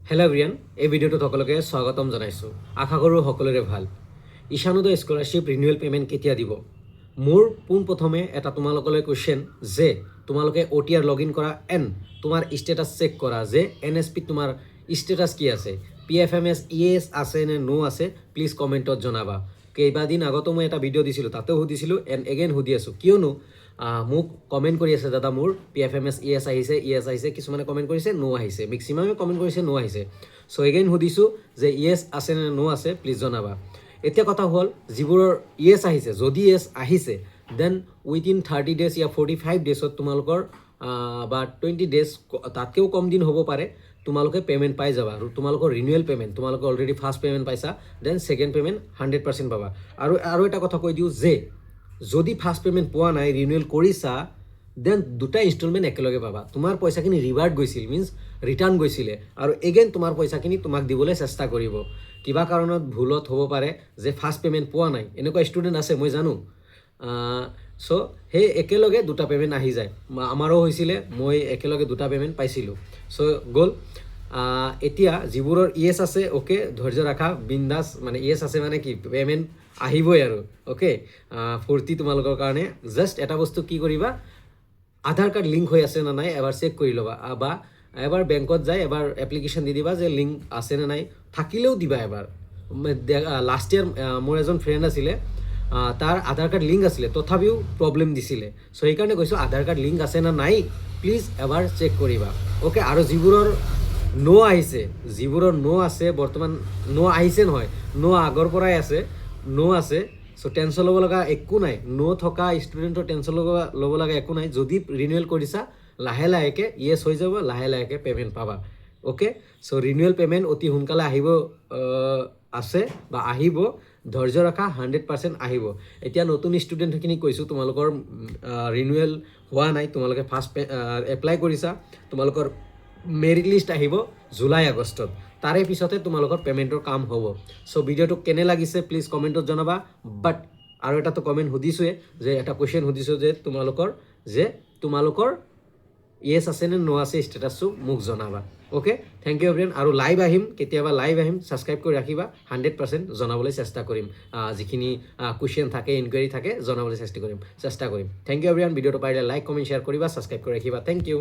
Hello' everyone, এই ভিডিঅ'টোত সকলোকে স্বাগতম জনাইছোঁ। আশা কৰোঁ সকলোৰে ভাল। ঈশানোদয় স্কলাৰশ্বিপ ৰিনিউৱেল পে'মেণ্ট কেতিয়া দিব? মোৰ পোনপ্ৰথমে এটা তোমালোকলৈ কুৱেশ্যন যে তোমালোকে OTR লগ ইন কৰা এণ্ড তোমাৰ ষ্টেটাছ চেক কৰা যে NSPত তোমাৰ ষ্টেটাছ কি আছে, PFMS ইয়েছ আছে নে ন' আছে, প্লিজ কমেণ্টত জনাবা। কেইবাদিন আগতো মই এটা ভিডিঅ' দিছিলোঁ, তাতেও সুধিছিলোঁ এণ্ড এগেইন সুধি আছোঁ, কিয়নো মোক কমেণ্ট কৰি আছে দাদা মোৰ PFMS ইয়েছ আহিছে, কিছুমানে কমেণ্ট কৰিছে ন' আহিছে, মেক্সিমামে কমেণ্ট কৰিছে ন' আহিছে। চ' এগেইন সুধিছোঁ যে ইয়েছ আছে নে ন' আছে, প্লিজ জনাবা। এতিয়া কথা হ'ল যিবোৰৰ ইয়েছ আহিছে, যদি ইয়েছ আহিছে দেন উইদিন 30 ডেজ ইয়া 45 ডেজত তোমালোকৰ বা 20 ডেজ তাতকৈও কম দিন হ'ব পাৰে, তোমালোকে পে'মেণ্ট পাই যাবা। আৰু তোমালোকৰ ৰিনিউৱেল পে'মেণ্ট তোমালোকে অলৰেডি ফাৰ্ষ্ট পে'মেণ্ট পাইছা, দেন ছেকেণ্ড পে'মেণ্ট 100% পাবা। আৰু এটা কথা কৈ দিওঁ যে যদি ফাৰ্ষ্ট পে'মেণ্ট পোৱা নাই, ৰিনিউৱেল কৰিছা, দেন দুটা ইনষ্টলমেণ্ট একেলগে পাবা। তোমাৰ পইচাখিনি ৰিভাৰ্ট গৈছিল, মিনছ ৰিটাৰ্ণ গৈছিলে, আৰু এগেইন তোমাৰ পইচাখিনি তোমাক দিবলৈ চেষ্টা কৰিব। কিবা কাৰণত ভুলত হ'ব পাৰে যে ফাৰ্ষ্ট পে'মেণ্ট পোৱা নাই, এনেকুৱা ষ্টুডেণ্ট আছে মই জানো। চ' সেই একেলগে দুটা পে'মেণ্ট আহি যায়। আমাৰো হৈছিলে, মই একেলগে দুটা পে'মেণ্ট পাইছিলোঁ। চ' গ'ল। এতিয়া যিবোৰৰ ইয়েছ আছে, অ'কে, ধৈৰ্য ৰাখা, বিন্দাছ। মানে ইয়েছ আছে মানে কি, পে'মেণ্ট আহিবই আৰু, অ'কে। ফূৰ্তি তোমালোকৰ কাৰণে। জাষ্ট এটা বস্তু কি কৰিবা, আধাৰ কাৰ্ড লিংক হৈ আছে নে নাই এবাৰ চেক কৰি ল'বা, বা এবাৰ বেংকত যাই এবাৰ এপ্লিকেশ্যন দি দিবা যে লিংক আছে নে নাই, থাকিলেও দিবা এবাৰ। লাষ্ট ইয়াৰ মোৰ এজন ফ্ৰেণ্ড আছিলে, তাৰ আধাৰ কাৰ্ড লিংক আছিলে, তথাপিও প্ৰব্লেম দিছিলে। চ' সেইকাৰণে কৈছোঁ আধাৰ কাৰ্ড লিংক আছে নে নাই প্লিজ এবাৰ চেক কৰিবা, অ'কে। আৰু যিবোৰৰ ন' আহিছে, আছে বৰ্তমান, ন' আহিছে নহয়, ন' আগৰ পৰাই আছে, ন' আছে। চ' টেনশ্যন ল'ব লগা একো নাই, ন' থকা ষ্টুডেণ্টৰ টেনশ্যন ল'ব লগা একো নাই। যদি ৰিনিউৱেল কৰিছা, লাহে লাহেকৈ ইয়েছ হৈ যাব, লাহে লাহেকৈ পে'মেণ্ট পাবা, অ'কে। চ' ৰিনিউৱেল পে'মেণ্ট অতি সোনকালে আহিব আছে বা আহিব, ধৈৰ্য ৰখা, 100% আহিব। এতিয়া নতুন ষ্টুডেণ্টখিনিক কৈছোঁ, তোমালোকৰ ৰিনিউৱেল হোৱা নাই, তোমালোকে ফাৰ্ষ্ট এপ্লাই কৰিছা, তোমালোকৰ মেৰিট লিষ্ট আহিব জুলাই আগষ্টত, তাৰে পিছতে তোমালোকৰ পে'মেণ্টৰ কাম হ'ব। চ' ভিডিঅ'টো কেনে লাগিছে প্লিজ কমেণ্টত জনাবা। বাট আৰু এটাতো কমেণ্ট সুধিছোঁৱে, যে এটা কুৱেশ্যন সুধিছোঁ যে তোমালোকৰ ইয়েছ আছে নে ন' আছে ষ্টেটাছটো মোক জনাবা, অ'কে। Thank you everyone. আৰু লাইভ আহিম, কেতিয়াবা লাইভ আহিম, ছাবস্ক্ৰাইব কৰি ৰাখিবা, 100% জনাবলৈ চেষ্টা কৰিম। যিখিনি কুৱেশ্যন থাকে, ইনকুৱাৰী থাকে, জনাবলৈ চেষ্টা কৰিম। Thank you everyone. ভিডিঅ'টো পাৰিলে লাইক, কমেণ্ট, শ্বেয়াৰ কৰিবা, ছাবস্ক্ৰাইব কৰি ৰাখিবা। Thank U.